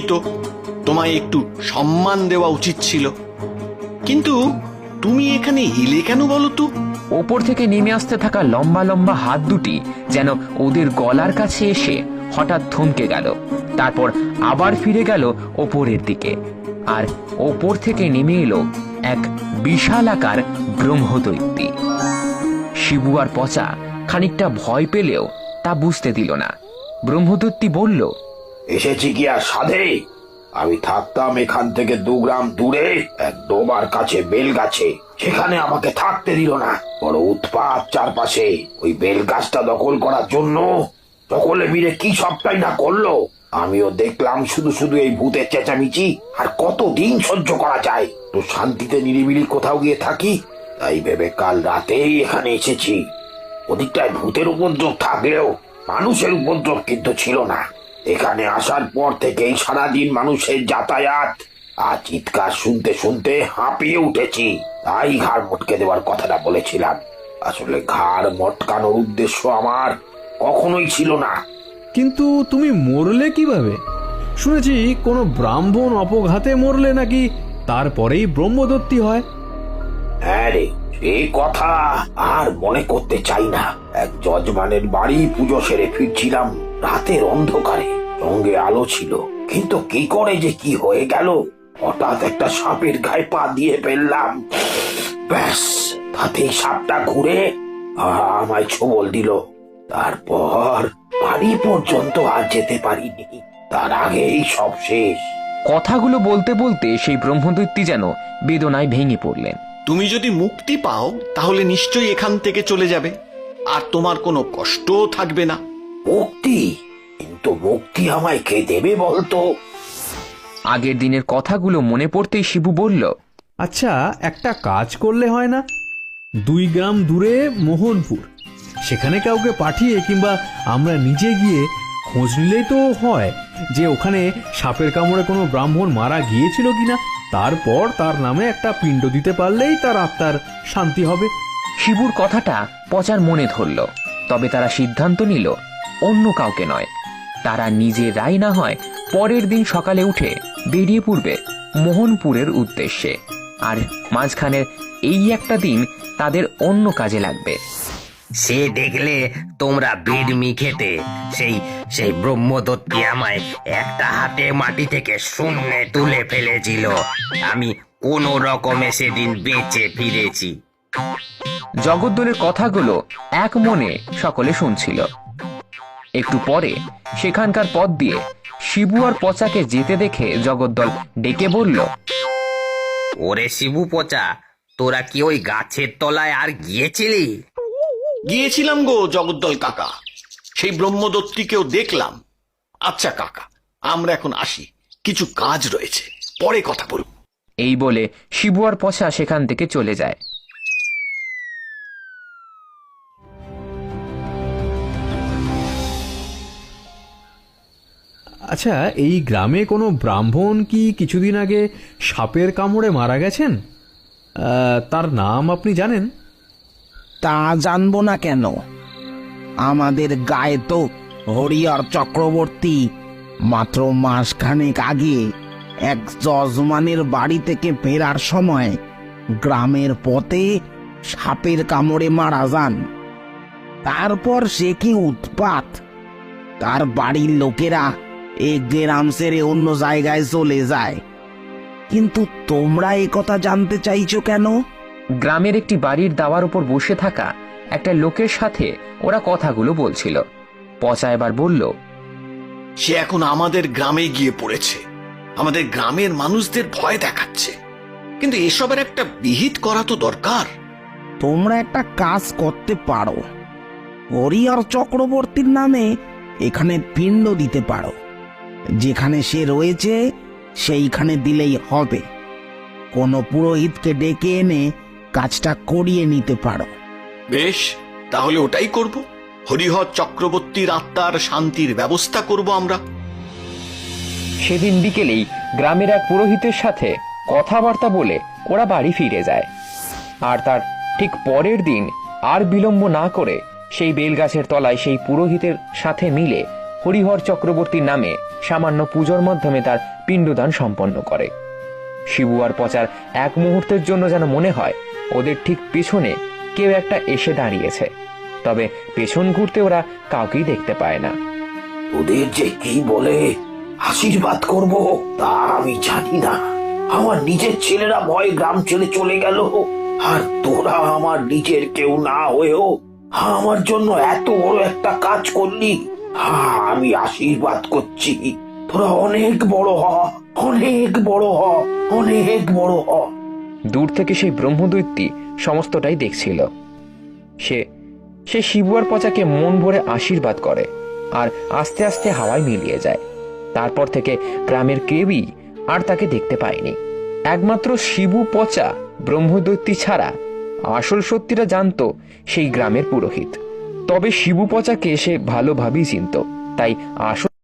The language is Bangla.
তো তোমায় একটু সম্মান দেওয়া উচিত ছিল, কিন্তু তুমি এখানে এলে কেন বলো তো? ওপর থেকে নেমে আসতে থাকা লম্বা লম্বা হাত দুটি যেন ওদের গলার কাছে এসে হঠাৎ থমকে গেল, তারপর আবার ফিরে গেল ওপরের দিকে। আর ওপর থেকে নেমে এলো এক বিশালাকার ব্রহ্মদৈত্যী। শিবু আর পচা খানিকটা ভয় পেলেও তা বুঝতে দিল না। ব্রহ্মদৈত্যী বলল, এসেছি কি আর সাধে? আমি থাকতাম এখান থেকে 2 গ্রাম দূরে এক ডোবার কাছে বেল গাছে, সেখানে আমাকে থাকতে দিল না। বড় উৎপাত চারপাশে। ওই বেল গাছটা দখল করার জন্য সকলে মিলে কি সবটাই না করলো। আমিও দেখলাম শুধু শুধু এই ভূতের চেঁচামেচি আর কতদিন সহ্য করা যায়। তো শান্তিতে নিরিবিলি কোথাও গিয়ে থাকি, তাই ভেবে কাল রাতেই এখানে এসেছি। ওদিকটায় ভূতের উপদ্রব থাকলেও মানুষের উপদ্রব কিন্তু ছিল না। এখানে আসার পর থেকেই সারাদিন মানুষের যাতায়াত আর চিৎকার শুনতে শুনতে হাঁপিয়ে উঠেছি। তাই ঘাড় মটকে দেওয়ার কথাটা বলেছিলাম। আসলে ঘাড় মটকানোর উদ্দেশ্য আমার কখনোই ছিল না। কিন্তু তুমি মরলে কিভাবে? শুনেছি কোনো ব্রাহ্মণ অপঘাতে মরলে নাকি তারপরেই ব্রহ্মদত্তি হয়। হ্যাঁ রে, এই কথা আর মনে করতে চাই না। এক যজমানের বাড়ি পুজো সেরে ফিরছিলাম রাতের অন্ধকারে। সঙ্গে আলো ছিল, কিন্তু কি করে যে কি হয়ে গেল, হঠাৎ একটা সাপের গায়ে পা দিয়ে ফেললাম। ব্যাস, তাতেই সাপটা ঘুরে আমায় ছোবল দিল। তারপর বাড়ি পর্যন্ত আর যেতে পারিনি। তার আগেই সব শেষ। কথাগুলো বলতে বলতে সেই ব্রহ্মদৈত্যী যেন বেদনায় ভেঙে পড়লেন। তুমি যদি মুক্তি পাও তাহলে নিশ্চয়ই এখান থেকে চলে যাবে, আর তোমার কোনো কষ্টও থাকবে না। মুক্তি? কিন্তু মুক্তি আমায় কে দেবে বলতো? আগের দিনের কথাগুলো মনে পড়তেই শিবু বলল, আচ্ছা, একটা কাজ করলে হয় না? 2 গ্রাম দূরে মোহনপুর, সেখানে কাউকে পাঠিয়ে কিংবা আমরা নিজে গিয়ে খোঁজ নিলেই তো হয় যে ওখানে সাপের কামড়ে কোনো ব্রাহ্মণ মারা গিয়েছিল কিনা। তারপর তার নামে একটা পিণ্ড দিতে পারলেই তার আত্মার শান্তি হবে। শিবুর কথাটা পচার মনে ধরল। তবে তারা সিদ্ধান্ত নিল অন্য কাউকে নয়, তারা নিজেরাই না হয় পরের দিন সকালে উঠে বেরিয়ে পড়বে মোহনপুরের উদ্দেশ্যে। আর মাঝখানের এই একটা দিন তাদের অন্য কাজে লাগবে। সে দেখলে তোমরা বিড়মি খেতে, সেই সেই ব্রহ্মদত্তি আমায় একটা হাতে মাটি থেকে শূন্যে তুলে ফেলেছিল। আমি কোনো রকমে সেদিন বেঁচে ফিরেছি। জগদ্দলের কথাগুলো এক মনে সকলে শুনছিল। একটু পরে সেখানকার পথ দিয়ে শিবু আর পচাকে যেতে দেখে জগদ্দল ডেকে বলল, ওরে শিবু পচা, তোরা কি ওই গাছের তলায় আর গিয়েছিলি? গিয়েছিলাম গো জগদ্দল কাকা, সেই ব্রহ্মদত্তিকেও দেখলাম। আচ্ছা কাকা, আমরা এখন আসি, কিছু কাজ রয়েছে, পরে কথা বলব। এই বলে শিবু আর পচা সেখান থেকে চলে যায়। আচ্ছা, এই গ্রামে কোনো ব্রাহ্মণ কি কিছুদিন আগে সাপের কামড়ে মারা গেছেন? তার নাম আপনি জানেন? তা জানবো না কেন? আমাদের গায়ে তো হরিহর চক্রবর্তী মাত্র মাসখানেক আগে এক যজমানের বাড়ি থেকে ফেরার সময় গ্রামের পথে সাপের কামড়ে মারা যান। তারপর সে কি উৎপাত! তার বাড়ির লোকেরা এই গ্রাম ছেড়ে অন্য জায়গায় চলে যায়। কিন্তু তোমরা এই কথা জানতে চাইছো কেন? গ্রামের একটি বাড়ির দাওয়ার উপর বসে থাকা একটা লোকের সাথে ওরা কথাগুলো বলছিল। পচা এবার বলল, সে এখন আমাদের গ্রামে গিয়ে পড়েছে, আমাদের গ্রামের মানুষদের ভয় দেখাচ্ছে, কিন্তু এসবের একটা বিহিত করা তো দরকার। তোমরা একটা কাজ করতে পারো, হরিহর চক্রবর্তীর নামে এখানে পিণ্ড দিতে পারো। যেখানে সে রয়েছে সেইখানে দিলেই হবে। কোনো পুরোহিতকে ডেকে এনে কাজটা করিয়ে নিতে পারো। বেশ, তাহলে ওটাই করব। হরিহর চক্রবর্তীর আত্মার শান্তির ব্যবস্থা করব আমরা। সেদিন বিকেলেই গ্রামের এক পুরোহিতের সাথে কথাবার্তা বলে ওরা বাড়ি ফিরে যায়। আর তার ঠিক পরের দিন আর বিলম্ব না করে সেই বেলগাছের তলায় সেই পুরোহিতের সাথে মিলে হরিহর চক্রবর্তীর নামে সামান্য পূজোর মাধ্যমে তার পিণ্ডদান সম্পন্ন করে। শিবু আর পচার এক মুহূর্তের জন্য যেন মনে হয় ওদের ঠিক পেছনে কেউ একটা এসে দাঁড়িয়েছে, তবে পেছন ঘুরতে ওরা কাউকেই দেখতে পায় না। ওদের যে কি বলে আশীর্বাদ করব তা আমি জানি না। আমার নিজের ছেলেরা ভয় গ্রাম ছেড়ে চলে গেল, আর তোরা আমার নিজের কেউ না হয়েও আমার জন্য এত বড় একটা কাজ করলি। আমি আশীর্বাদ করছি, তোরা অনেক বড় হ, অনেক বড় হ, অনেক বড় হ। দূর থেকে সেই ব্রহ্মদৈত্যী সমস্তটাই দেখছিল। সে সে শিবু আর পচাকে মন ভরে আশীর্বাদ করে আর আস্তে আস্তে হাওয়ায় মিলিয়ে যায়। তারপর থেকে গ্রামের কেউই আর তাকে দেখতে পায়নি। একমাত্র শিবু, পচা, ব্রহ্মদৈত্যী ছাড়া আসল সত্যিটা জানতো সেই গ্রামের পুরোহিত। তবে শিবু পচাকে সে ভালোভাবেই চিনত, তাই আসল